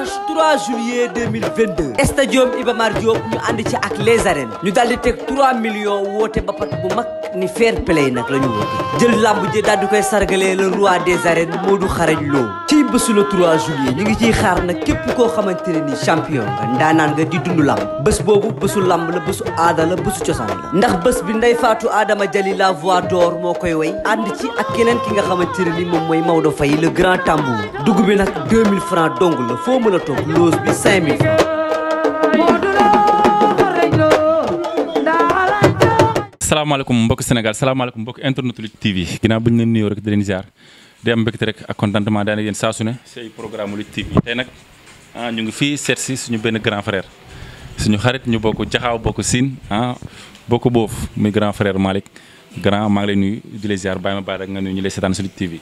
dimanche 3 juillet 2022 stadium Iba Mar Diop ñu ànd ci ak les arènes ñu daal di teg 3 millions woote bapat bu mag ni fair play nag la ñu woote jël lamb ji daal di koy sargalee le roi des arènes Modou Xarañ Lo ci bésu le 3 juillet ñu ngi ciy xaar nag képp koo xamante ne ni champion nga ndaanaan nga di dund lamb bés boobu bésu lamb la bésu aada la bésu cosaan la ndax bés bi Ndeye Fatou Adama Jali la voix d'or moo koy way ànd ci ak keneen ki nga xamante ne ni moom mooy Maodo Faye le grand tambour dugg bi nag 2000 francs dong la foo mën a toog loose bi 5000 francs. salaamaaleykum mbokk Sénégal salaamaaleykum mbokk internet Lutte TV ginnaaw bu ñu leen nuyoo rek di leen ziar di am mbégte rek ak contentement daanaka yéen saa su ne say programme Lutte TV tey nag ñu ngi fii seet si suñu benn grand frère suñu xarit ñu bokk jaxaaw bokk siin bokk boofu muy grand frère Malick grand maa ngi lay nuyu di lay ziar bàyyi ma baax rek nga nuyu ñu lay seetaan si Lutte TV.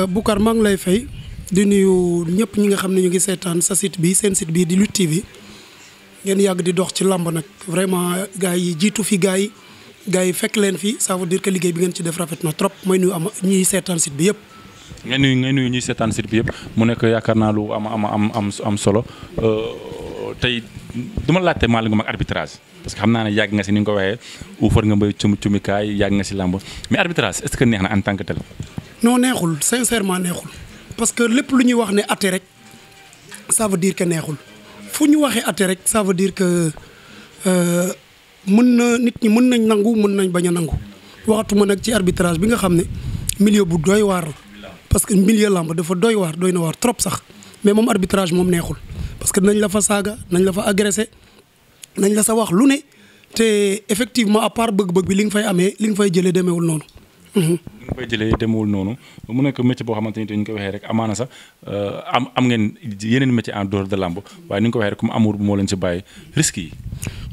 Boucar maa ngi lay fay di nuyu ñëpp ñi nga xam ne ñu ngi seetaan sa site bi seen site bi di Lutte TV ngeen yàgg di dox ci làmb nag vraiment gars yi jiitu fi gars yi fekk leen fi ça veut dire que liggéey bi ngeen ci def rafet na trop mooy nuyu ñuy seetaan site bi yëpp. nga nuyu ñuy seetaan site bi yëpp mu nekk yaakaar naa lu am solo tey du ma laajte Malick Ngom ak arbitrage parce que xam naa ne yàgg nga si ni nga ko waxee uufar nga mbay cumikaay yàgg nga si làmb mais arbitrage est-ce que neex na en tant que tel. non neexul sincèrement neexul parce que lépp lu ñuy wax ne atte rek ça veut dire que neexul fu ñu waxee atte rek ça veut dire que. nit ñi mën nañ nangu mën nañ bañ a nangu waxatuma nag ci arbitrage bi nga xam ne milieu bu doy waar la parce que milieu lamb dafa doy na waar trop sax mais moom arbitrage moom neexul parce que nañ la fa saaga nañ la fa agressé nañ la sa wax lu ne te effectivement à part bëgg-bëgg bi li nga fay amee li nga fay jëlee demeewul noonu. li nga fay jëlee demeewul noonu mu nekk métier boo xamante ni ñu ko waxee rek amaana sax am ngeen yeneen métier en dehors de lamb waaye ni nga ko waxee rek comme amour bu moo leen si bàyyi risques yi.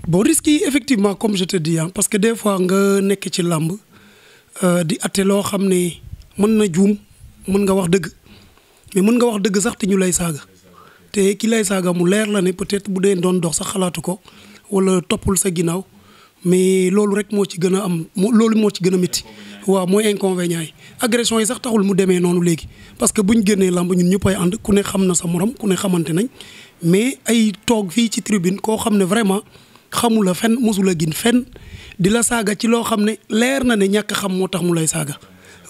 bon risques yi effectivement comme je te dis parce que des fois nga nekk ci làmb di atte loo xam ne mën na juum mën nga wax dëgg mais mën nga wax dëgg sax te ñu lay saaga te ki lay saaga mu leer la ne peut-être bu dee doon dox sax xalaatu ko wala toppul sa ginnaaw mais loolu rek moo ci gën a loolu moo ci gën a métti waaw mooy inconvénient yi agression yi sax taxul mu demee noonu léegi parce que bu ñu génnee làmb ñun ñëpp ay ànd ku ne xam na sa morom ku ne xamante nañ mais ay toog fii ci tribune koo xam ne vraiment xamula fenn mosula gin fenn di la saaga ci loo xam ne leer na ne ñàkk xam moo tax mu lay saaga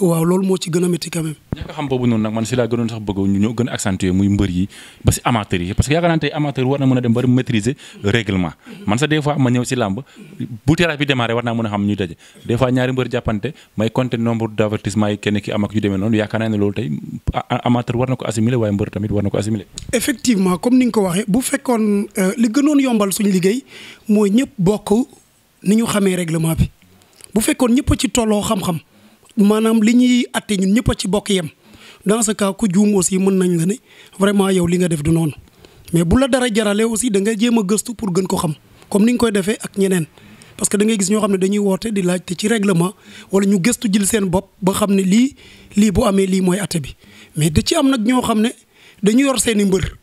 waaw loolu moo ci gën a métti quand même. ñàkk xam boobu noonu nag man si laa gënoon sax bëgg ñu ñoo gën a accentuer muy mbër yi ba si amateur yi parce que yaakaar naa tey amateur war na mën a dem ba maîtriser règlement man sax des fois ma ñëw si làmb bu tirage bi démarré war naa mën a xam ñuy daje des fois ñaari mbër jàppante may compter nombre d'avertissement yi kenn ki am ak yu demee noonu yaakaar naa ne loolu tey amateur war na ko assimiler waaye mbër tamit war na ko assimiler. effectivement comme ni nga ko waxee bu fekkoon li gënoon yombal suñu liggéey mooy ñëpp bokk ni ñu xamee règlement bi bu fekkoon ñëpp a ci tolloo xam-xam maanaam li ñuy atte ñun ñëpp a ci bokk yem dans ce cas ku juum aussi mën nañ la ne vraiment yow li nga def du noonu mais bu la dara jaralee aussi da nga jéem a gëstu pour gën ko xam comme ni nga koy defee ak ñeneen parce que da ngay gis ñoo xam ne dañuy woote di laajte ci règlement wala ñu gëstu jël seen bopp ba xam ne lii bu amee lii mooy atte bi mais da ci am nag ñoo xam ne dañu yor seen i mbër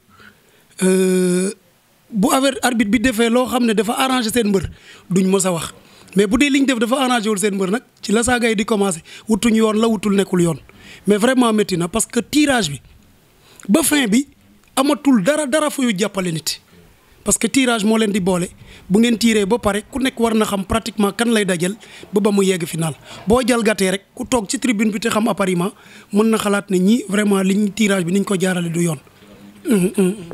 bu arbitre bi defee loo xam ne dafa arrangé seen mbër duñ mës a wax mais bu dee li ñu def dafa arrangé wul seen mbër nag ci la saaga yi di commencé wutuñu yoon la wutul nekkul yoon mais vraiment métti na parce que tirage bi ba fin bi amatul dara fuyu jàppale nit parce que tirage moo leen di boole bu ngeen tiré ba pare ku nekk war na xam pratiquement kan lay dajal ba mu yegg final boo jalgatee rek ku toog ci tribune bi te xam apparemment mën na xalaat ne ñi vraiment liñ tirage bi niñ ko jaarale du yoon.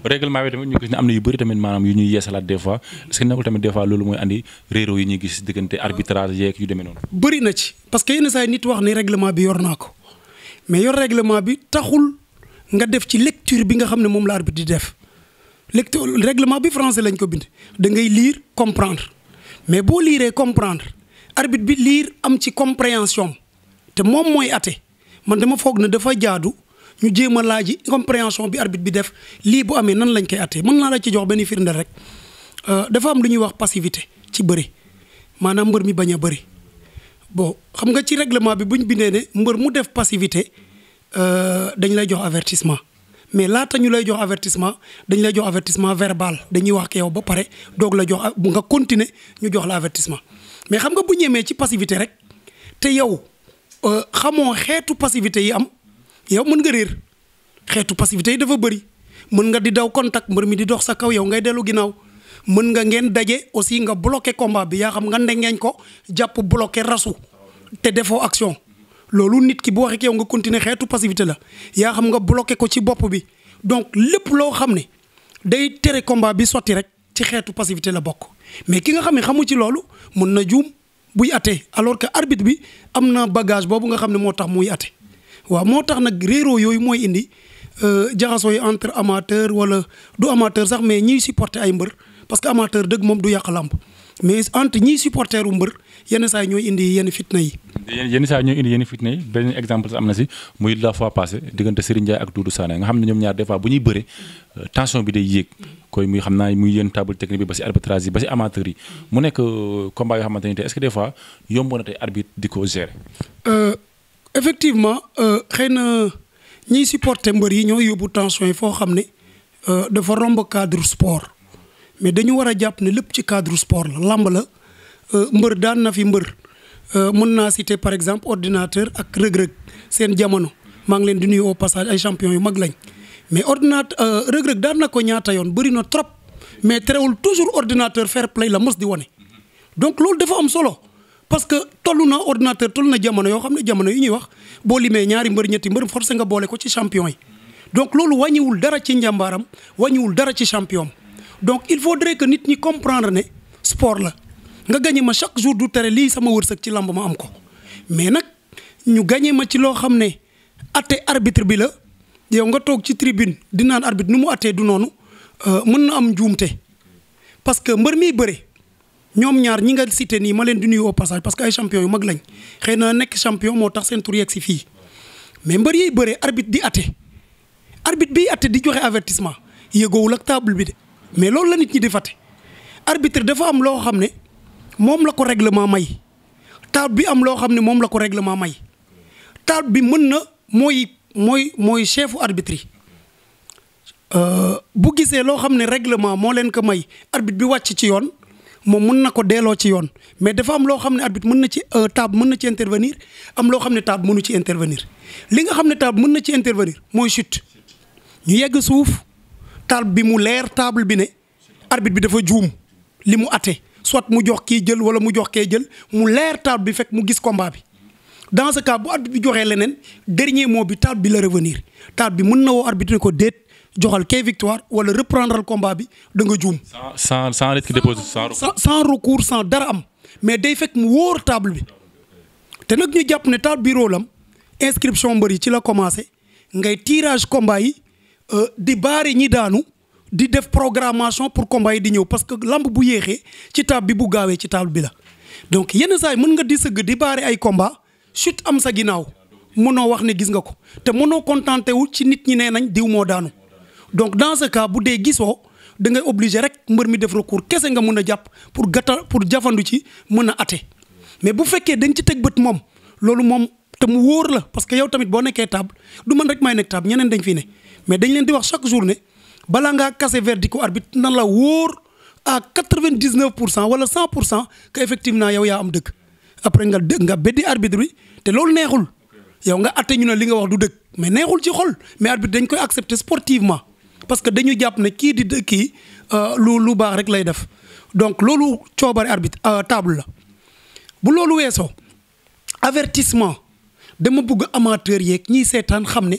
règlement bi tamit ñu gis ne am na yu bëri tamit maanaam yu ñuy yeesalaat des fois est-ce que nekkul tamit des fois loolu mooy andi réeróo yi ñuy gis diggante arbitrage yeeg yu demee noonu. bëri na ci parce que yenn saa yi nit wax ne règlement bi yor naa ko mais yor règlement bi taxul nga def ci lecture bi nga xam ne moom la arbitre di def lecture règlement bi français lañ ko bind da ngay lire comprendre mais boo liiree comprendre arbitre bi lire am ci compréhension te moom mooy atte man dama foog ne dafa jaadu. ñu jéem a laaji compréhension bi arbitre bi def lii bu amee nan lañ koy attee mën naa la ci jox benn firndeel rek dafa am lu ñuy wax passivité ci bëri maanaam mbër mi bañ a bëri bon xam nga ci règlement bi bu ñu bindee ne mbër mu def passivité dañ lay jox avertissement mais laata ñu lay jox avertissement dañ lay jox avertissement verbal dañuy wax ak yow ba pare doog la jox bu nga continuer ñu jox la avertissement mais xam nga bu ñemee ci passivité rek te yow xamoo xeetu passivité yi am yow mën nga réer xeetu passivité yi dafa bëri mën nga di daw contact mbër mi di dox sa kaw yow ngay dellu ginnaaw mën nga ngeen daje aussi nga bloqué combat bi yaa xam nga ndengeeñ ko jàpp bloqué rasu te defoo action loolu nit ki bu waxee yow nga continuer xeetu passivité la yaa xam nga bloqué ko ci bopp bi donc lépp loo xam ne day tere combat bi sotti rek ci xeetu passivité la bokk mais ki nga xam ne xamu ci loolu mën na juum buy atte alors que arbitre bi am na bagage boobu nga xam ne moo tax muy atte waaw moo tax nag réeroo yooyu mooy indi jaxasoo yi entre amateur wala du amateur sax mais ñiy supporter ay mbër parce que amateur dëgg moom du yàq làmb mais entre ñiy supporteru mbër yenn saa yi ñooy indi yenn fitna yi. yenn saa yi ñooy indi yenn fitna yi benn exemple am na si muy la fois passé diggante Serigne Ndiaye ak Doudou Sané nga xam ne ñoom ñaar des fois bu ñuy bëre tension bi day yéeg koy muy xam naa muy yéen table technique bi ba si arbitrage yi ba si amateur yi mu nekk combat yoo xamante ni tey est-ce que des fois yomb na tey arbitre di ko gérer. effectivement xëy na ñiy supporter mbër yi ñooy yóbbu tension yi foo xam ne dafa romb cadre sport mais dañu war a jàpp ne lépp ci cadre sport la lamb la mbër daan na fi mbër mën naa citer par exemple ordinateur ak rëg-rëg seen jamono maa ngi leen di nuyu au passage ay champion yu mag lañ mais ordinateur rëg-rëg daan na ko ñaata yoon bëri na trop mais terewul toujours ordinateur fair play la mos di wane donc loolu dafa am solo parce que toll na ordinateur toll na jamono yoo xam ne jamono yi ñuy wax boo limee ñaari mbër ñetti mbër forcé nga boole ko ci champion yi donc loolu wàññiwul dara ci njàmbaaram wàññiwul dara ci champion donc il faudrait que nit ñi comprendre ne sport la nga gagné ma chaque jour du tere lii sama wërsëg ci lamb ma am ko mais nag ñu gagné ma ci loo xam ne atte arbitre bi la yow nga toog ci tribune di naan arbitre nu mu attee du noonu mën na am njuumte parce que mbër miy bëre ñoom ñaar ñi nga cité nii ma leen di nuyu au passage parce que ay champion yu mag lañ xëy na nekk champion moo tax seen tur yegg si fii mais mbër yiy bëre arbitre di atte arbitre biy atte di joxe avertissement yëgoowul ak table bi de mais loolu la nit ñi di fàtte arbitre dafa am loo xam ne moom la ko règlement may table bi am loo xam ne moom la ko règlement may table bi mën na mooy chefu arbitre yi bu gisee loo xam ne règlement moo leen ko may arbitre bi wàcc ci yoon moom mën na ko delloo ci yoon mais dafa am loo xam ne arbitre mën na ci table mën na ci intervenir am loo xam ne table mënu ci intervenir li nga xam ne table mën na ci intervenir mooy chute ñu yegg suuf table bi mu leer table bi ne arbitre bi dafa juum li mu atte soit mu jox kii jël wala mu jox kee jël mu leer table bi fekk mu gis combat bi dans ce cas bu arbitre bi joxee leneen dernier mot bi table bi la revenir table bi mën na woo arbitre ne ko déet joxal kee victoire wala reprendre le combat bi da nga juum. sans risque de dépose sans recours sans dara am mais day fekk mu wóor table bi te nag ñu jàpp ne table bi rôle am inscription mbër yi ci la commencé ngay tirage combat yi di baare ñi daanu di def programmation pour combat yi di ñëw parce que lamb bu yéexee ci table bi bu gaawee ci table bi la donc yenn saa yi mën nga di sëgg di baare ay combat chute am sa ginnaaw mënoo wax ne gis nga ko te mënoo contenté wu ci nit ñi nee nañ diw moo daanu donc dans ce cas bu dee gisoo da ngay obligé rek mbër mi def recours kese nga mën a jàpp pour jafandu ci mën a atte mais bu fekkee dañ ci teg bët moom loolu moom te mu wóor la parce que yow tamit boo nekkee table du man rek may nekk table ñeneen dañ fi ne mais dañ leen di wax chaque journée balaa ngaa kase verdict ko arbitre na la wóor à 99% wala 100% que effectivement yow yaa am dëgg après nga beddi arbitre bi te loolu neexul yow nga atte ñu ne li nga wax du dëgg mais neexul ci xol mais arbitre dañ koy accepter sportivement parce que dañu jàpp ne kii di kii lu baax rek lay def donc loolu coobare arbitre table la bu loolu weesoo avertissement dama bëgg amateur yeeg ñiy seetaan xam ne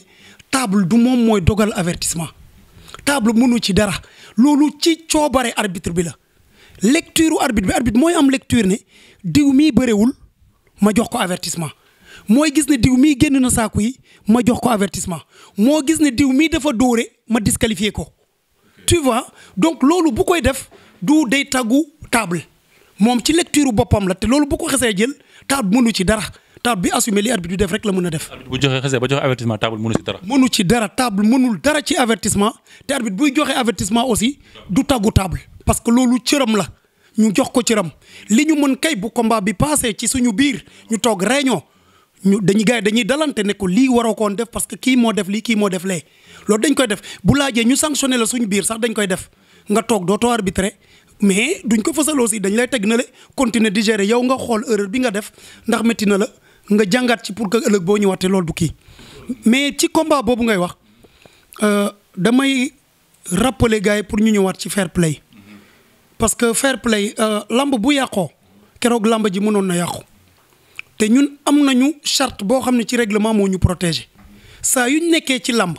table du moom mooy dogal avertissement table mënu ci dara loolu ci coobare arbitre bi la lecture arbitre bi mooy am lecture ne diw mii bëriwul ma jox ko avertissement mooy gis ne diw mii génn na saaku yi ma jox ko avertissement moo gis ne diw mii dafa dóore ma disqualifier ko tu vois donc loolu bu koy def du day taggu table moom ci lecture boppam la te loolu bu ko xesee jël table mënu ci dara table bi assumé li arbitre bi def rek la mën a def. bu joxe xasee ba joxe avertissement table mënu ci dara. mënu ci dara table mënul dara ci avertissement te arbitre buy joxe avertissement aussi du taggu table parce que loolu cëram la ñu jox ko cëram li ñu mën kay bu combat bi passé ci suñu biir ñu toog réunion ñu dañuy dalante ne ko lii waroo koon def parce que kii moo def lii kii moo def lee loolu dañ koy def bu laajee ñu sanctionné la suñu biir sax dañ koy def nga toog dootoo arbitré mais duñ ko fësal aussi dañ lay teg na le continuer di gérer yow nga xool erreur bi nga def ndax métti na la nga jàngat ci pour que ëllëg boo ñëwaatee loolu du kii mais ci combat boobu ngay wax damay rappeler gars yi pour ñu ñëwaat ci fair play parce que fair play lamb bu yàqoo keroog lamb ji mënoon na yàqu te ñun am nañu charte boo xam ne ci règlement moo ñu protéger saa yu ñu nekkee ci lamb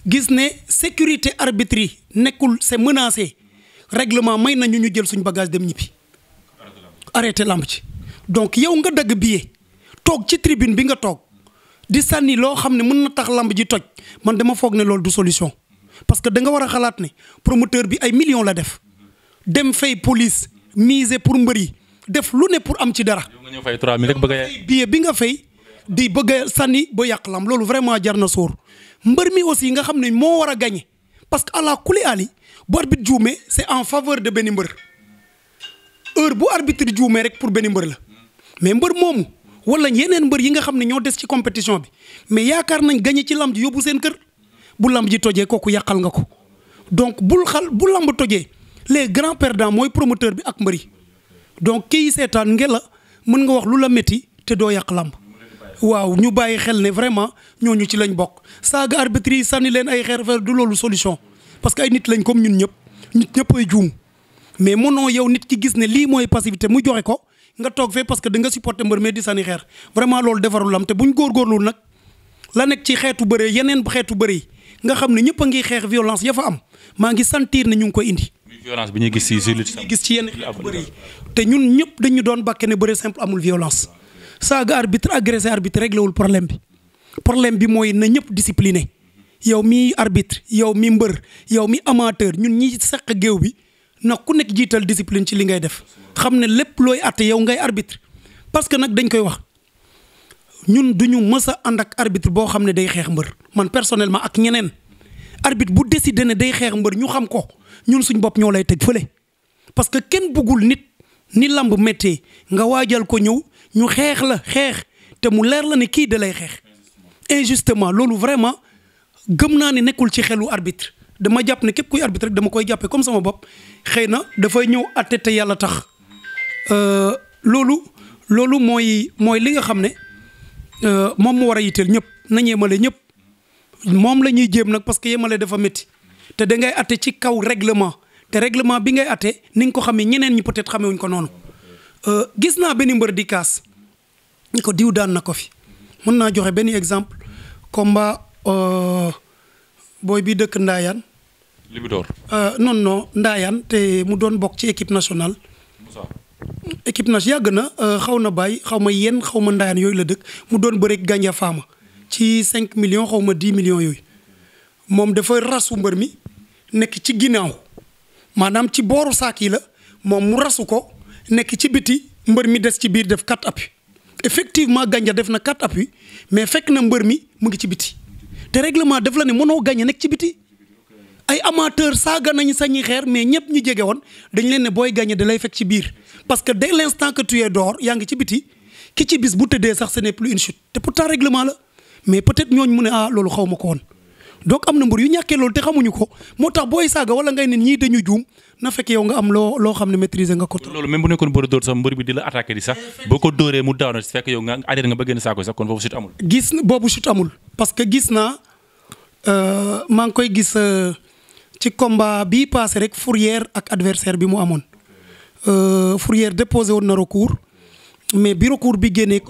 gis ne sécurité arbitre yi nekkul c'est menacé règlement may nañu ñu jël suñ bagage dem ñibbi arrêté lamb ci donc yow nga dagg billet toog ci tribune bi nga toog di sànni loo xam ne mën na tax lamb ji toj man dama foog ne loolu du solution parce que da nga war a xalaat ne promoteur bi ay millions la def dem fay police miser pour mbër yi def lu ne pour am ci dara. yow nga ñëw fay 3000 rek bëgg a billet bi nga fay di bëgg a sànni ba yàq lamb loolu vraiment jar na sóor mbër mi aussi nga xam ne moo war a gagné parce que àla kuli ali bu arbitre juumee c'est en faveur de benn mbër heure bu arbitre juumee rek pour benn mbër la mais mbër moomu wala yeneen mbër yi nga xam ne ñoo des ci compétition bi mais yaakaar nañ gagné ci lamb ji yóbbu seen kër bu lamb ji tojee kooku yàqal nga ko donc bu lamb tojee les grands perdants mooy promoteur bi ak mbër yi donc kii seetaan ngela mën nga wax lu la métti te doo yàq lamb waaw ñu bàyyi xel ne vraiment ñooñu ci lañ bokk saaga arbitre yi sànni leen ay xeer du loolu solution parce que ay nit lañ comme ñun ñëpp nit ñëpp ay juum mais mënoo yow nit ki gis ne lii mooy passivité mu joxe ko nga toog fee parce que da nga supporter mbër mais di sànni xeer vraiment loolu defarul lam te buñ góorgóorlu nag la nekk ci xeetu bëre yeneen xeetu bëre yi nga xam ne ñëpp a ngi xeex violence ya fa am maa ngi sentir ne ñu ngi koy indi. violence bi ñuy gis ci lutte simple gis ci yenn xeetu bëre yi te ñun ñëpp dañu doon bàkke ne bëre simple amul violence saaga arbitre agressé arbitre réglé wul problème bi mooy na ñëpp discipliné yow mi arbitre yow mi mbër yow mi amateur ñun ñi seq géew bi na ku nekk jiital discipline ci li ngay def xam ne lépp looy àtte yow ngay arbitre parce que nag dañ koy wax ñun duñu mës a ànd ak arbitre boo xam ne day xeex mbër man personnellement ak ñeneen arbitre bu décidé ne day xeex mbër ñu xam ko ñun suñ bopp ñoo lay teg fële parce que kenn bëggul nit ni lamb méttee nga waajal ko ñëw ñu xeex la xeex te mu leer la ne kii da lay xeex injustement loolu vraiment gëm naa ne nekkul ci xelu arbitre dama jàpp ne képp kuy arbitre rek dama koy jàppee comme sama bopp xëy na dafay ñëw atte te yàlla tax loolu mooy li nga xam ne moom mu war a yitteel ñëpp nañ yemale ñëpp moom la ñuy jéem nag parce que yemale dafa métti te da ngay atte ci kaw règlement te règlement bi ngay atte ni nga ko xamee ñeneen ñi peut-être xamewuñ ko noonu gis naa benn mbër di kaas ni ko diw daan na ko fi mën naa joxe benn exemple combat booy bi dëkk Ndaayaan Libidor non Ndaayaan te mu doon bokk ci équipe nationale équipe nationale yàgg na xaw na bàyyi xaw ma yenn xaw ma Ndaayaan yooyu la dëkk mu doon bëreeg Ganja Fama ci 5 millions xaw ma 10 millions yooyu moom dafa rasu mbër mi nekk ci ginnaaw maanaam ci booru saak yi la moom mu rasu ko nekk ci biti mbër mi des ci biir def 4 appuis effectivement Ganja def na 4 appuis mais fekk na mbër mi mu ngi ci biti te règlement def la ne mënoo gagné nekk ci biti ay amateur saaga nañu sañuy xeer mais ñëpp ñu jege woon dañ leen ne booy gagné da lay fekk ci biir parce que dès l'instant que tu es dehors yaa ngi ci biti ki ci bis bu tëddee sax ce n'est plus une chute te pourtant règlement la mais peut-être ñooñu mu ne loolu xaw ma ko woon donc am na mbër yu ñàkkee loolu te xamuñu ko moo tax booy saaga wala ngay ne ñii dañu juum na fekk yow nga am loo xam ne maîtriser nga ko. loolu même bu nekkoon bëri dóor sax mbër bi di la attaqué di sax boo ko dóoree mu daaw na fekk yow nga arrêté nga ba génn saako sax kon foofu chute amul. boobu chute amul parce que gis naa maa ngi koy gis ci combat bii passé rek Fourrière ak adversaire bi mu amoon Fourrière déposé woon na recours mais bi recours bi génnee.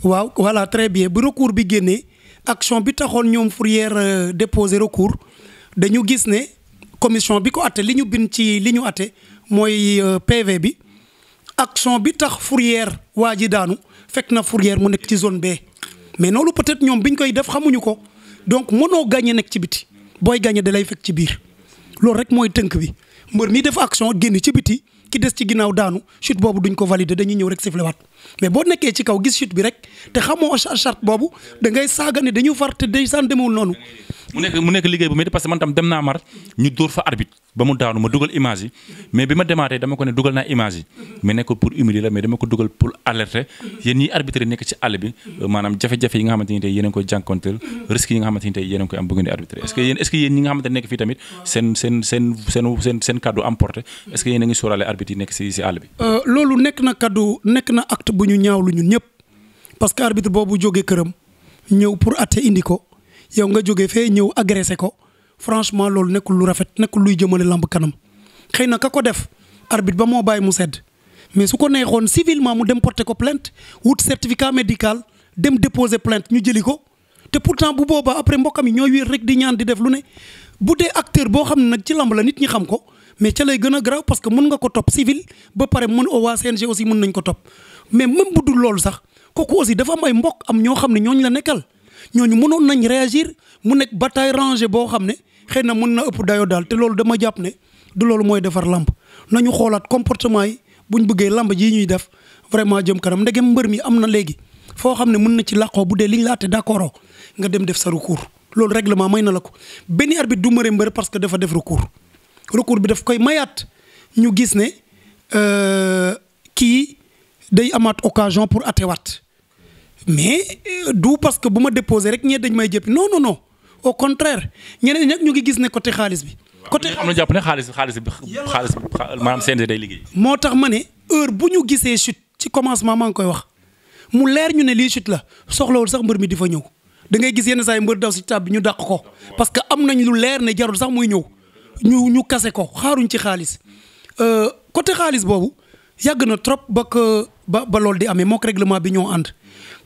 waaw voilà très bien bi recours bi génnee action bi taxoon ñoom Fourrière déposé recours dañu gis ne commission bi ko atte li ñu bind ci li ñu atte mooy PV bi action bi tax Fourrière waa ji daanu fekk na Fourrière mu nekk ci zone B mais loolu peut-être ñoom biñ koy def xamuñu ko donc mënoo gagné nekk ci biti booy gagné da lay fekk ci biir loolu rek mooy tënk bi mbër mi def action génn ci biti ki des ci ginnaaw daanu chute boobu duñ ko valider dañuy ñëw rek sifflé waat mais boo nekkee ci kaw gis chute bi rek te xamoo charte boobu da ngay saaga ne dañu far te day san demewul noonu. mu nekk liggéey bu métti parce que man tam dem naa mar ñu dóor fa arbitre ba mu daanu ma dugal image yi mais bi ma demaatee dama ko ne dugal naa image yi mais nekk pour humilier la mais dama ko dugal pour alerter yéen ñiy arbitre nekk ci àll bi maanaam jafe-jafe yi nga xamante ni tey yéen a ngi koy jànkonteel risques yi nga xamante ni tey yéen a ngi koy am bu ngeen di arbitrer est-ce que yéen ñi nga xamante ne nekk fii tamit seen kaddu am porté est-ce que yéen a ngi sóoraale arbitre yi nekk si àll bi. loolu nekk na acte bu ñu ñaawlu ñun ñëpp parce que arbitre boobu jógee këram ñëw pour atte indi ko yow nga jógee fee ñëw agressé ko franchement loolu nekkul lu rafet nekkul luy jëmale lamb kanam xëy na ka ko def arbitre ba moo bàyyi mu sedd mais su ko neexoon civilement mu dem porter ko plainte wut certificat médical dem déposer plainte ñu jëli ko te pourtant bu boobaa après mbokkam yi ñooy wéer rek di ñaan di def lu ne bu dee acteur boo xam ne nag ci lamb la nit ñi xam ko mais ca lay gën a grave parce que mën nga ko topp civil ba pare mën waa CNG aussi mën nañ ko topp mais même bu dul loolu sax kooku aussi dafa am ay mbokk am ñoo xam ne ñooñu la nekkal ñooñu mënoon nañ réagir mu nekk bataille rangée boo xam ne xëy na mën na ëpp dayoo daal te loolu dama jàpp ne du loolu mooy defar lamb nañu xoolaat comportement yi buñ bëggee lamb ji ñuy def vraiment jëm kanam ndegem mbër mi am na léegi foo xam ne mën na ci làqoo bu dee liñ laate d'accord nga dem def sa recours loolu règlement may na la ko benn arbitre du mëre mbër parce que dafa def recours bi daf koy mayaat ñu gis ne kii day amaat occasion pour attewaat mais du parce que bu ma déposé rek ñee dañ may jëppi non non non au contraire ñeneen nag ñu ngi gis ne côté xaalis bi. côté am na jàpp ne xaalis bi maanaam CNG day liggéey. moo tax ma ne heure bu ñu gisee chute ci commencement maa ngi koy wax mu leer ñu ne lii chute la soxlawul sax mbër mi di fa ñëw da ngay gis yenn saa yi mbër daw si tab bi ñu dàq ko parce que am nañ lu leer ne jarul sax muy ñëw ñu kase ko xaaruñ ci xaalis côté xaalis boobu yàgg na trop ba loolu di amee mook règlement bi ñoo ànd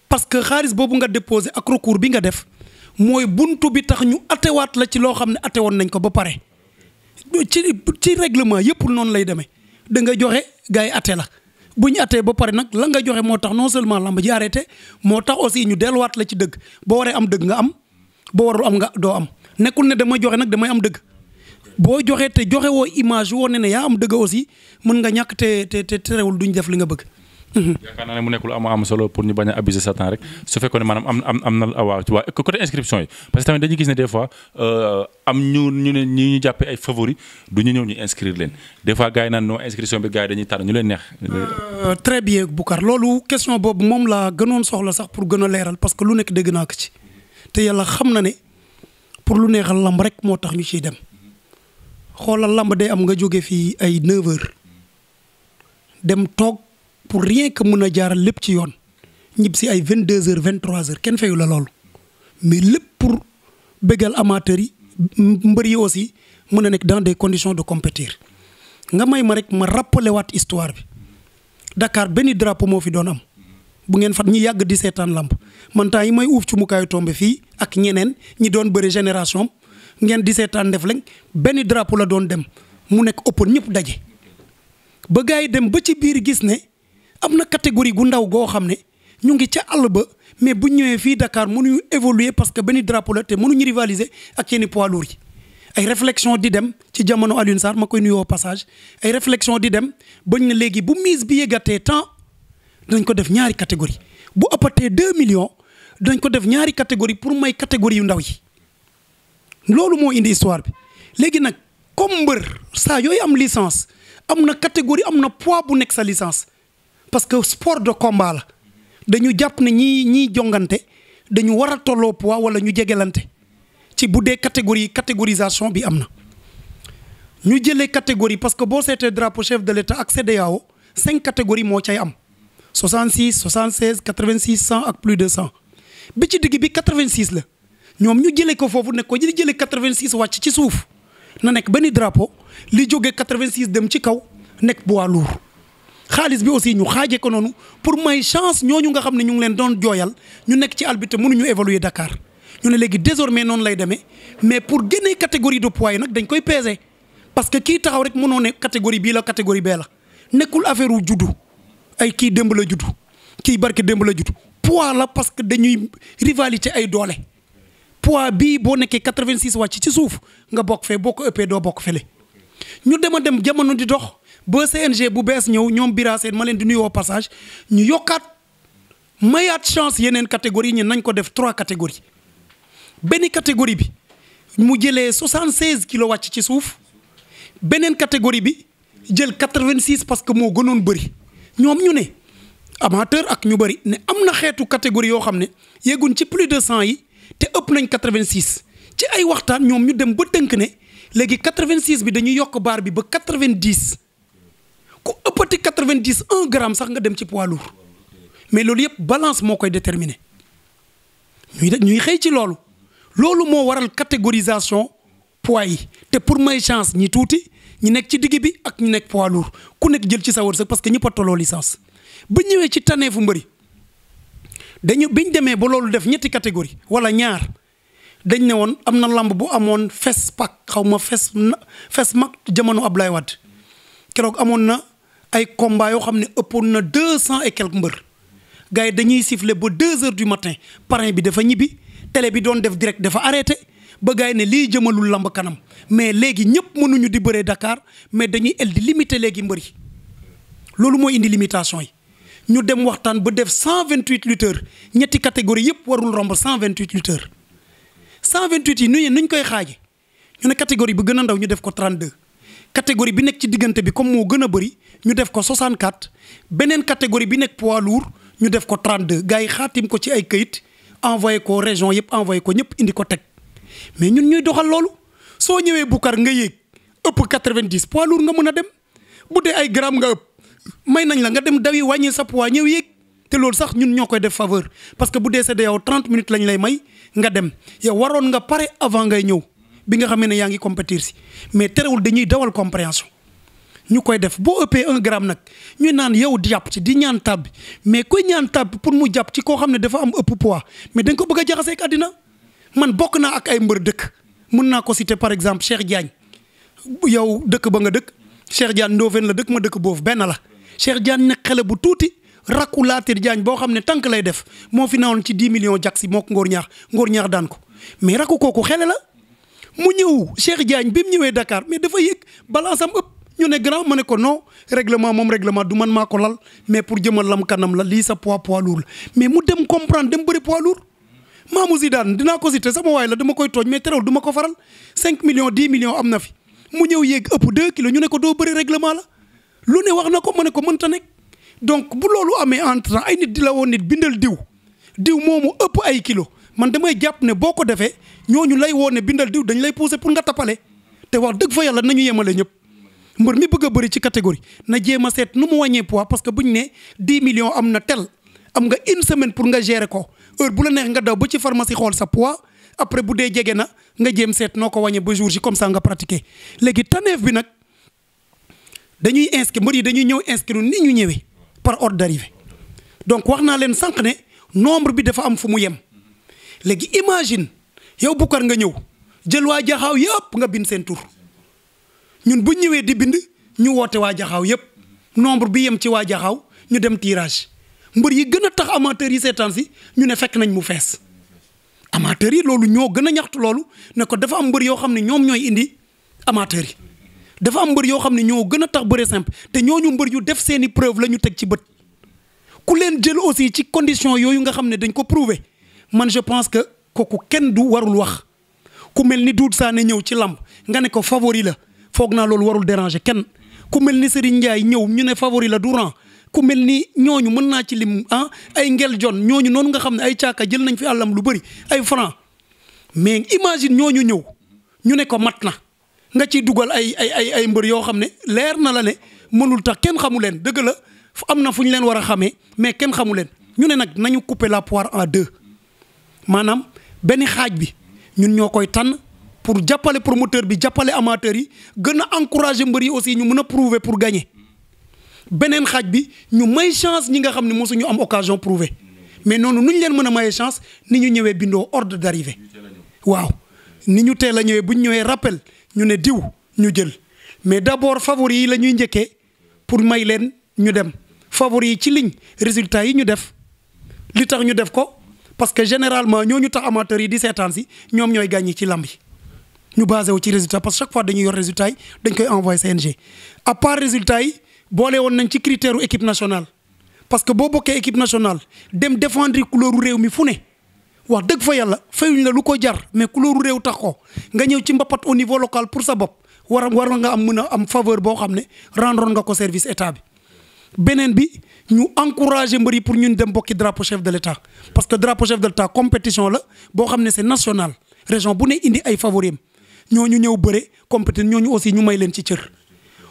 parce que xaalis boobu nga déposé ak recours bi nga def mooy buntu bi tax ñu attewaat la ci loo xam ne atte woon nañ ko ba pare ci règlement yëpp noonu lay demee da nga joxe gars yi atte la bu ñu attee ba pare nag la nga joxe moo tax non seulement lamb ji arrêté moo tax aussi ñu delluwaat la ci dëgg boo waree am dëgg nga am boo warul am nga doo am nekkul ne damay joxe nag damay am dëgg boo joxe te joxe woo image woo ne yaa am dëgg aussi mën nga ñàkk te terewul duñ def li nga bëgg. yaakaar naa ne mu nekk lu am solo pour ñu bañ a abuser sa temps rek su fekkoon ne maanaam am na waaw côté inscription yi parce que tamit dañuy gis ne des fois am ñu jàppee ay favori du ñu ñëw ñu inscrire leen des fois gars yi naan non inscription bi gars yi dañuy tànn ñu leen neex. très bien Boucar loolu question boobu moom laa gënoon soxla sax pour gën a leeral parce que lu nekk dégg naa ko ci te yàlla xam na ne pour lu neexal lamb rek moo tax ñu ciy dem xoolal lamb day am nga jóge fii ay 9h dem toog. pour rien que mën a jaaral lépp ci yoon ñib si ay 22h 23h kenn fayu la loolu mais lépp pour bégal amateurs yi mbër yi aussi mën a nekk dans des conditions de compétir nga may ma rek ma rappeler waat histoire bi Dakar benn drapeau moo fi doon am bu ngeen fat ñi yàgg di seetaan lamb man temps yi may uuf ci mukaayu tombe fii ak ñeneen ñi doon bëre génération ngeen di seetaan def lañ benn drapeau la doon dem mu nekk open ñëpp daje ba gars yi dem ba ci biir gis ne am na catégorie gu ndaw goo xam ne ñu ngi ca àll ba mais bu ñëwee fii Dakar mënuñu évoluer parce que benn drapeau la te mënuñu rivaliser ak yenn poids lourds yi ay réflexion di dem ci jamono Alioune Sarr ma koy nuyoo passage ay réflexion di dem bañ na léegi bu mise bi yëgatee temps dañ ko def ñaari catégorie bu ëppatee 2 millions dañ ko def ñaari catégorie pour may catégorie yu ndaw yi loolu moo indi histoire bi léegi nag comme mbër saa yooyu am licence am na catégorie am na poids bu nekk sa licence parce que sport de combat la dañu jàpp ne ñii jongante dañu war a tolloo poids wala ñu jegelante ci bu dee catégorisation bi am na ñu jëlee catégorie parce que boo seetee drapeau chef de l'État ak CEDEAO 5 catégories moo cay am 66 76 86 100 ak plus de 100 bi ci digg bi 86 la ñoom ñu jëlee ko foofu nekk ko ñu jëlee 86 wàcc ci suuf na nekk benn drapeau li jógee 86 dem ci kaw nekk poids lourd xaalis bi aussi ñu xaajee ko noonu pour may chance ñooñu nga xam ne ñu ngi leen doon jooyal ñu nekk ci arbitre mënuñu évoluer Dakar ñu ne léegi désormais noonu lay demee mais pour génnee catégorie de poids yi nag dañ koy peser parce que kii taxaw rek mënoo ne catégorie bii la catégorie bee la nekkul affaire wu juddu ay kii démb la juddu kii barke démb la juddu poids la parce que dañuy rivalité ay doole poids bii boo nekkee 86 wàcc ci suuf nga bokk fee boo ko ëppee doo bokk fele ñu dem jamono di dox. ba CNG bu bees ñëw ñoom Bira Sène ma leen di nuyoo passage ñu yokkaat mayaat chance yeneen catégorie ñi nañ ko def 3 catégories benn catégorie bi mu jëlee 76 kilos wàcc ci suuf beneen catégorie bi jël 86 parce que moo gënoon bëri ñoom ñu ne amateur ak ñu bëri ne am na xeetu catégorie yoo xam ne yegguñ ci plus de 100 yi te ëpp nañ 86 ci ay waxtaan ñoom ñu dem ba tënk ne léegi 86 bi dañuy yokk baar bi ba 90. ku ëppati 90 1 gramme sax nga dem ci poids lourd mais loolu yëpp balance moo koy déterminer ñuy xëy ci loolu moo waral catégorisation poids yi te pour may chance ñi tuuti ñi nekk ci digg bi ak ñi nekk poids lourd ku nekk jël ci sa wërsëg parce que ñëpp a tolloo licence ba ñëwee ci tànneefu mbëri biñ demee ba loolu def ñetti catégorie wala ñaar dañ ne woon am na lamb bu amoon fes pak xaw ma fes mag jamono Ablaye Wade keroog amoon na ay combat yoo xam ne ëppoon na 200 et quelques mbër gars yi dañuy siffler ba 2 heures du matin parrain bi dafa ñibbi télé bi doon def direct dafa arrêté ba gars yi ne lii jëmalul lamb kanam mais léegi ñëpp mënuñu di bëree Dakar mais dañuy di limiter léegi mbër yi loolu mooy indi limitation yi ñu dem waxtaan ba def 128 lutteurs ñetti catégorie yëpp warul romb 128 lutteurs 128 yi nuñ koy xaaje ñu ne catégorie bi gën a ndaw ñu def ko 32 catégorie bi nekk ci diggante bi comme moo gën a bëri ñu def ko 64 beneen catégorie bi nekk poids lourd ñu def ko 32 gars yi xaatim ko ci ay këyit envoyé ko région yëpp envoyé ko ñëpp indi ko teg mais ñun ñuy doxal loolu soo ñëwee Boucar nga yéeg ëpp 90 poids lourd nga mën a dem bu dee ay gramme nga ëpp may nañ la nga dem dawi wàññi sa poids ñëw yéeg te loolu sax ñun ñoo koy def faveur parce que bu dee c'est yow 30 minutes lañ lay may nga dem yow waroon nga pare avant ngay ñëw bi nga xamee ne yaa ngi compétir si mais terewul dañuy dawal compréhension ñu koy def boo ëppee 1 gramme nag ñu naan yow di jàpp ci di ñaan tab mais kuy ñaan tab pour mu jàpp ci koo xam ne dafa am ëpp poids mais da nga ko bëgg a jaxasee ak àddina man bokk naa ak ay mbër dëkk mën naa ko citer par exemple Cheikh Diagne yow dëkk ba nga dëkk Cheikh Diagne Ndofène la dëkk ma dëkk boofu benn la Cheikh Diagne nag xale bu tuuti rakku Latir Diagne boo xam ne tànk lay def moo fi nawoon ci 10 millions jak si moo ko ngóor ñaax daan ko mais rakku kooku xele la mu ñëw Cheikh Diagne bi mu ñëwee Dakar mais dafa yëg balance am ëpp ñu ne grand ma ne ko non règlement moom règlement du man maa ko lal mais pour jëmal lam kanam la lii sa poids lourd la mais mu dem comprendre dem bëri poids lourd Mamou Zidane dinaa ko citer sama waay la dama koy tooñ mais terewul du ma ko faral 5 millions 10 millions am na fi mu ñëw yéeg ëpp 2 kilos ñu ne ko doo bëri règlement la lu ne wax na ko ma ne ko mënta nekk donc bu loolu amee entre ay nit di la woon nit bindal diw moomu ëpp ay kilos man damay jàpp ne boo ko defee ñooñu lay woon ne bindal diw dañ lay pousser pour nga tapale te wax dëgg fa yàlla nañu yemale ñëpp mbër mi bëgg a bëri ci catégorie na jéem a seet nu mu wàññee poids parce que buñ ne 10 millions am na tel am nga une semaine pour nga gérer ko heure bu la neex nga daw ba ci pharmacie xool sa poids après bu dee jege na nga jéem seet noo ko wàññee ba jour ji comme ça nga pratiquer léegi taneef bi nag dañuy inscrire mbër yi dañuy ñëw inscrire ni ñu ñëwee par ordre d'arrivée donc wax naa leen sànq ne nombre bi dafa am fu mu yem léegi imagine yow Boucar nga ñëw jël waa jaxaaw yëpp nga bind seen tur ñun bu ñëwee di bind ñu woote waa jaxaaw yëpp nombre bi yem ci waa jaxaaw ñu dem tirage mbër yi gën a tax amateurs yi seetaan si ñu ne fekk nañ mu fees amateurs yi loolu ñoo gën a ñaxtu loolu ne ko dafa am mbër yoo xam ne ñoom ñooy indi amateurs yi dafa am mbër yoo xam ne ñoo gën a tax bëre simple te ñooñu mbër yu def seeni preuve la ñu teg ci bët ku leen jël aussi ci condition yooyu nga xam ne dañ ko prouver man je pense que kooku kenn du warul wax ku mel ni Doudou Sané ñëw ci lamb nga ne ko favori la foog naa loolu warul déranger kenn ku mel ni Serigne Ndiaye ñëw ñu ne favori la du rang ku mel ni ñooñu mën naa ci lim ay ngel jon ñooñu noonu nga xam ne ay caaka jël nañ fi àllam lu bëri ay franc mais imagine ñooñu ñëw ñu ne ko mat na nga ciy dugal ay mbër yoo xam ne leer na la ne mënul tax kenn xamu leen dëgg la am na fu ñu leen war a xamee mais kenn xamu leen ñu ne nag nañu couper la poire en deux maanaam benn xaaj bi ñun ñoo koy tànn pour jàppale promoteur bi jàppale amateur yi gën a encourager mbër yi aussi ñu mën a prouver pour gagner beneen xaaj bi ñu may chance ñi nga xam ne mosuñu am occasion prouver mais noonu nu ñu leen mën a mayee chance ni ñu ñëwee bindoo ordre d'arrivée waaw ni ñu teel a ñëwee bu ñu ñëwee rappel ñu ne diw ñu jël mais d'abord favori yi la ñuy njëkkee pour may leen ñu dem favori yi ci ligne résultat yi ñu def li tax ñu def ko parce que généralement ñooñu tax amateurs yi di seetaan si ñoom ñooy gagné ci lamb yi ñu basé wu ci résultat parce que chaque fois dañuy yor résultat yi dañ koy envoyé CNG à part résultat yi boole woon nañ ci critère équipe nationale parce que boo bokkee équipe nationale dem défendre couleuru réew mi fu ne wax dëgg fa yàlla fayuñ la lu ko jar mais couleuru réew tax ko nga ñëw ci mbapat au niveau local pour sa bopp war nga am mën a am faveur boo xam ne rendre nga ko service état bi beneen bi ñu encourager mbër yi pour ñun dem bokki drapeau chef de l'état parce que drapeau chef de l'état compétition la boo xam ne c'est national région bu ne indi ay favoris ñooñu ñëw bëre compétition ñooñu aussi ñu may leen ci cër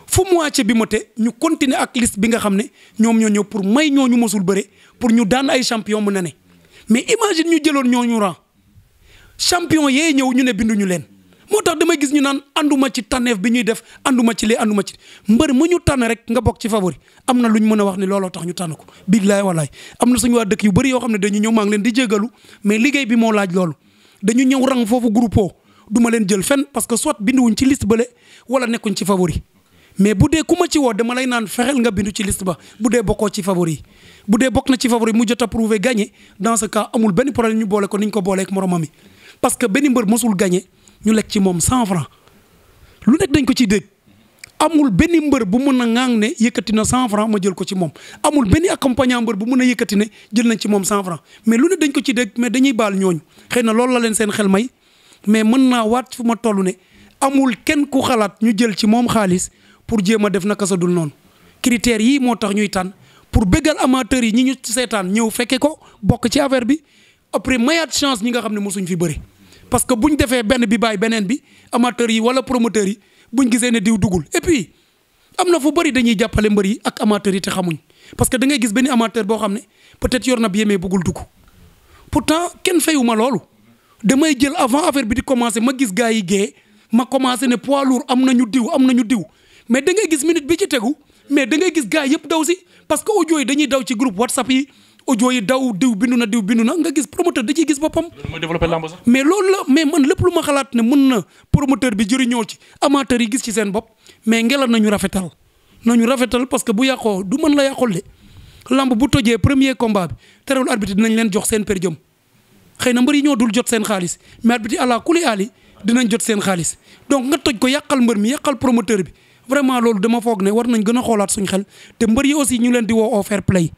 fu moitié bi mote ñu continuer ak liste bi nga xam ne ñoom ñoo ñëw pour may ñooñu mosul bëre pour ñu daan ay champion mu ne mais imagine ñu jëloon ñooñu rang champion yee ñëw ñu ne binduñu leen moo tax damay gis ñu naan ànduma ci tànneef bi ñuy def ànduma ci lee ànduma ci mbër mu ñu tànn rek nga bokk ci favori am na lu ñu mën a wax ni looloo tax ñu tànn ko billaay walaay am na suñu waa dëkk yu bëri yoo xam ne dañu ñëw maa ngi leen di jégalu mais liggéey bi moo laaj loolu dañu ñëw rang foofu groupe du ma leen jël fenn parce que soit binduwuñ ci liste bële wala nekkuñ ci favori mais bu dee ku ma ci woo dama lay naan fexeel nga bindu ci liste ba bu dee bokkoo ci favori yi bu dee bokk na ci favori mu jot a prouvé gagné dans ce cas amul benn problème ñu boole ko ni ñu ko booleeg moromam yi parce que benn mbër mosul gagné ñu lekk ci moom 100 francs lu nekk dañ ko ciy dégg amul benn mbër bu mën a ŋaang ne yëkkati na 100 francs ma jël ko ci moom amul benn accompagnant mbër bu mën a yëkkati ne jël nañ ci moom 100 francs mais lu ne dañ ko ci dégg mais dañuy baal ñooñu xëy na loolu la leen seen xel may mais mën naa waat fu ma toll ne amul kenn ku xalaat ñu jël ci moom xaalis pour jéem a def naka sa dul noonu critères yii moo tax ñuy tànn pour béggal amateurs yi ñi ñu seetaan ñëw fekke ko bokk ci affaire bi après mayaat chance ñi nga xam ne mosuñ fi bëri parce que buñ defee benn bi bàyyi beneen bi amateurs yi wala promoteurs yi buñ gisee ne diw dugul et puis am na fu bëri dañuy jàppale mbër yi ak amateurs yi te xamuñ parce que da ngay gis benn amateur boo xam ne peut-être yor na bi yemee bëggul dugg pourtant kenn fayuma loolu damay jël avant affaire bi di commencer ma gis gars yi gée ma commencé ne poids lourd am nañu diw mais da ngay gis minute bi ci tegu mais da ngay gis gars yëpp daw si parce que audio yi dañuy daw ci groupe WhatsApp yi audio yi daw diw bindu na nga gis promoteur da ciy gis boppam. loolu mooy développé lamb sax. mais loolu la mais man lépp lu ma xalaat ne mën na promoteur bi jëriñoo ci amateur yi gis ci seen bopp mais ngelal nañu rafetal parce que bu yàqoo du mën la yàqul de lamb bu tojee premier combat bi terewul arbitre dinañ leen jox seen per diem xëy na mbër yi ñoo dul jot seen xaalis mais arbitre ala kuli ali dinañ jot seen xaalis donc nga toj ko yàqal mbër mi yàqal promoteur bi. vraiment loolu dama foog ne war nañ gën a xoolaat suñ xel te mbër yi aussi ñu leen di woo au fair play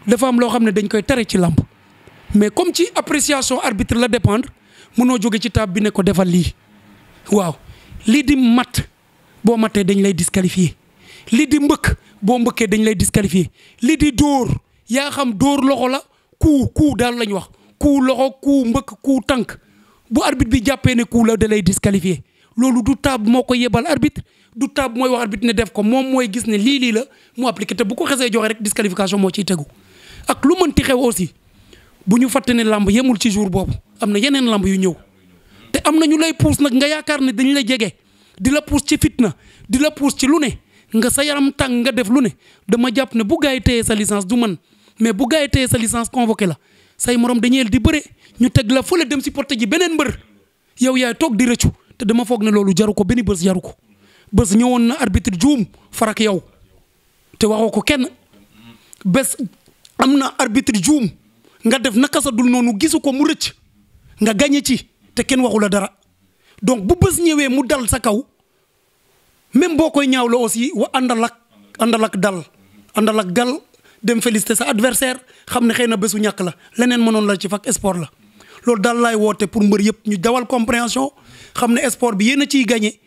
dafa am loo xam ne dañ koy tere ci làmb mais comme ci appréciation arbitre la dépendre mënoo jóge ci table bi ne ko defal lii waaw lii di mat boo matee dañ lay disqualifier lii di mbëkk boo mbëkkee dañ lay disqualifier lii di dóor yaa xam dóor loxo la coup daal lañ wax coup loxo coup mbëkk coup tànk bu arbitre bi jàppee ne coup la da lay disqualifier loolu du table moo ko yebal arbitre du table mooy wax arbitre ne def ko moom mooy gis ne lii la mu appliqué te bu ko xesee joxe rek disqualification moo ciy tegu ak lu mënti xew aussi bu ñu fàtte ne lamb yemul ci jour boobu am na yeneen lamb yu ñëw te am na ñu lay pousse nag nga yaakaar ne dañ la jege di la pousse ci fitna di la pousse ci lu ne nga sa yaram tàng nga def lu ne dama jàpp ne bu gars yi téye sa licence du man mais bu gars yi téye sa licence convoqué la say morom dañuy di bëre ñu teg la fële dem si porte ji beneen mbër yow yaay toog di rëccu te dama foog ne loolu jaru ko benn bés jaru ko bés ñëwoon na arbitre juum farak yow te waxoo ko kenn bés am na arbitre juum nga def naka sa dul noonu gisu ko mu rëcc nga gañe ci te kenn waxu la dara donc bu bés ñëwee mu dal sa kaw même boo koy ñaaw la aussi wa àndal ak gal dem féliciter sa adversaire xam ne xëy na bésu ñàkk la leneen mënoon la ci fak sport la loolu daal laay woote pour mbër yëpp ñu dawal compréhension xam ne sport bi yéen a ciy gagné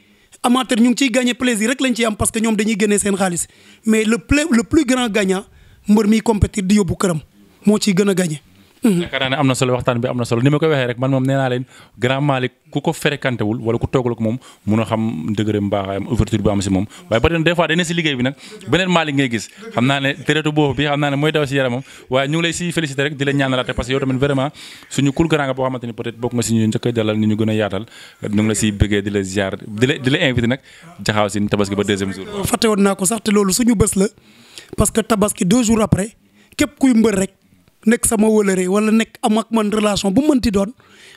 amateur ñu ngi ciy gagné plaisir rek lañ ciy am parce que ñoom dañuy génnee seen xaalis mais le plus grand gagnant mbër miy compétir di yóbbu këram moo ciy gën a gagné. yaakaar naa ne am na solo waxtaan bi am na solo ni ma koy waxee rek man moom nee naa leen grand Malick ku ko fréquenté wul wala ku toogal ko moom mun a xam degré mbaaxaayam ouverture bi am si moom waaye ba tey des fois dañ ne si liggéey bi nag beneen Malick ngay gis xam naa ne traité boobu bi xam naa ne mooy daw si yaramam waaye ñu ngi lay si félicité rek di la ñaanalaate parce que yow tamit vraiment suñu cool grand nga boo xamante ni peut être bokk nga si ñu njëkk a dalal ni ñu gën a yaatal ñu ngi la siy bëggee di la ziar di la invité nag jaxaaw si tabaski ba deuxième jour. fàtte woon naa ko sax te loolu suñu bés la parce que tabaski 2 jours après képp kuy mbër rek nekk sama wëlëre wala nekk am ak man relation bu mënti doon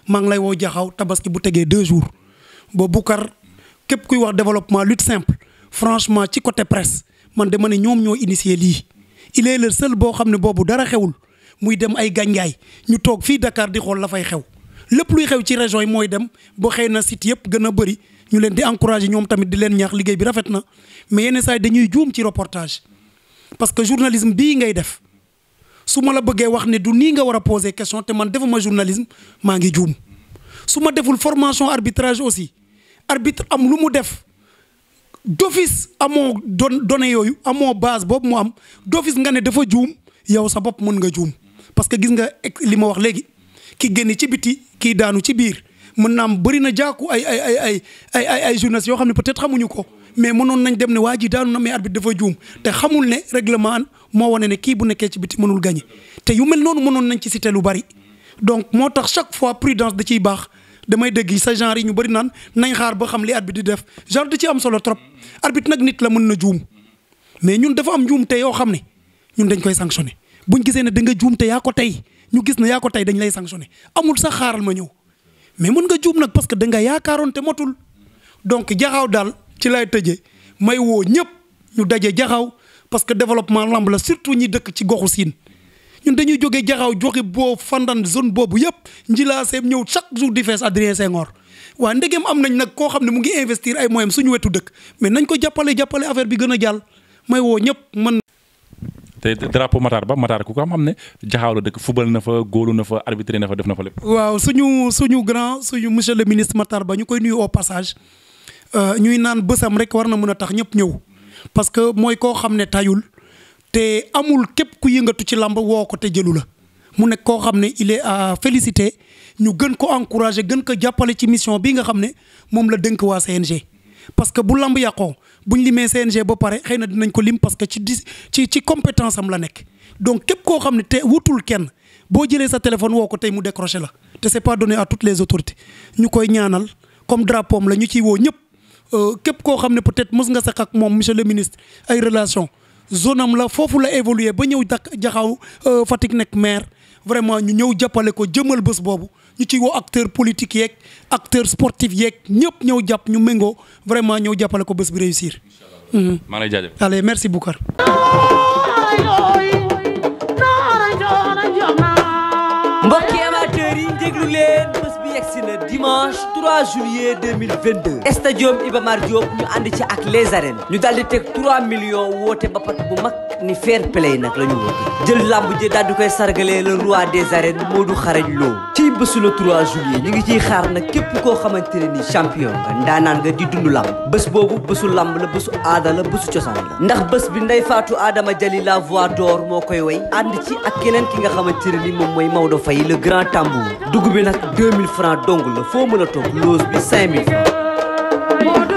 maa ngi lay woo jaxaw tabaski bu tegee 2 jours ba Boucar képp kuy wax développement lutte simple franchement ci côté presse man dama ne ñoom ñoo initié lii il est le seul boo xam ne boobu dara xewul muy dem ay gànjaay ñu toog fii Dakar di xool la fay xew lépp luy xew ci région yi mooy dem ba xëy na site yëpp gën a bëri ñu leen di encourager ñoom tamit di leen ñaax liggéey bi rafet na mais yenn saa yi dañuy juum ci reportage parce que journalisme bii ngay def su ma la bëggee wax ne du nii nga war a poser question te man defuma journalisme maa ngi juum su ma deful formation arbitrage aussi arbitre am lu mu def d'office amoo données yooyu amoo base boobu mu am d'office nga ne dafa juum yow sa bopp mën nga juum parce que gis nga li ma wax léegi ki génn ci biti kii daanu ci biir mën naa am bëri na jaaku ay journalistes yoo xam ne peut-être xamuñu ko mais mënoon nañ dem ne waa ji daanu na mais arbitre dafa juum te xamul ne règlement moo wane ne kii bu nekkee ci biti mënul gagné te yu mel noonu mënoon nañ ci cité lu bari donc moo tax chaque fois prudence da ciy baax damay dégg sa genre yi ñu bëri naan nañ xaar ba xam li arbitre di def genre da ci am solo trop arbitre nag nit la mën na juum mais ñun dafa am njuum te yoo xam ne ñun dañ koy sanctionné buñ gisee ne da nga juum te yaa ko tey ñu gis ne yaa ko tey dañ lay sanctionné amul sax xaaral ma ñëw mais mën nga juum nag parce que da nga yaakaaroon te motul donc jaxaw daal ci lay tëjee may woo ñëpp ñu daje jaxaw parce que développement lamb la surtout ñi dëkk ci goxu siin ñun dañuy jógee jaxaw joxe boo fandan zone boobu yëpp njilaaseem ñëw chaque jour di fees Adrien Senghor waa ndegem am nañ nag koo xam ne mu ngi investir ay moyens suñu wetu dëkk mais nañ ko jàppale affaire bi gën a jàll may woo ñëpp mën. te drapeau Matar Ba Matar ku ko xam ne jaxaaw la dëkk fubal na fa góolu na fa arbitré na fa def na fa lépp. waaw suñu grand suñu monsieur le ministre Matar Ba ñu koy nuyu au passage ñuy naan bësam rek war na mën a tax ñëpp ñëw parce que mooy koo xam ne tayul te amul képp ku yëngatu ci làmb woo ko te jëlu la mu nekk koo xam ne il est à féliciter ñu gën ko encourager gën ko jàppale ci mission bi nga xam ne moom la dënk waa CNG. parce que bu lamb yàqoo buñ limee CNG ba pare xëy na dinañ ko lim parce que ci compétence am la nekk donc képp koo xam ne te wutul kenn boo jëlee sa téléphone woo ko tey mu décroché la te c'est pas donné à toutes les autorités ñu koy ñaanal comme drapeau am la ñu ciy woo ñëpp képp koo xam ne peut-être mës nga sax ak moom monsieur le ministre ay relation zone am la foofu la évoluer ba ñëw jaxaw Fatick nekk maire vraiment ñu ñëw jàppale ko jëmal bés boobu ñu ci woo acteur politique yeeg acteur sportif yeeg ñëpp ñëw jàpp ñu méngoo vraiment ñëw jàppale ko bés bi réussir. maa lay jaajëf. allez merci Boucar. mbokki amateurs yi déglu leen bés bi yegsi na dimanche 3 juillet 2022 stadium Iba Mar Diop ñu ànd ci ak les arènes ñu daal di teg 3 millions woote bapat bu mag ni fair play nag la ñu woote jël lamb ji daal di koy sargalee le roi des arènes Modou Xarañ Lo ci bésu le 3 juillet ñu ngi ciy xaar nag képp koo xamante ne ni champion nga ndaanaan nga di dund lamb bés boobu bésu lamb la bésu aada la bésu cosaan la ndax bés bi Ndeye Fatou Adama Jali la voix d'or moo koy way ànd ci ak keneen ki nga xamante ne ni moom mooy Maodo Faye le grand tambour dugub bi nag 2000 francs dong la foo mën a toog loose bi 5000 francs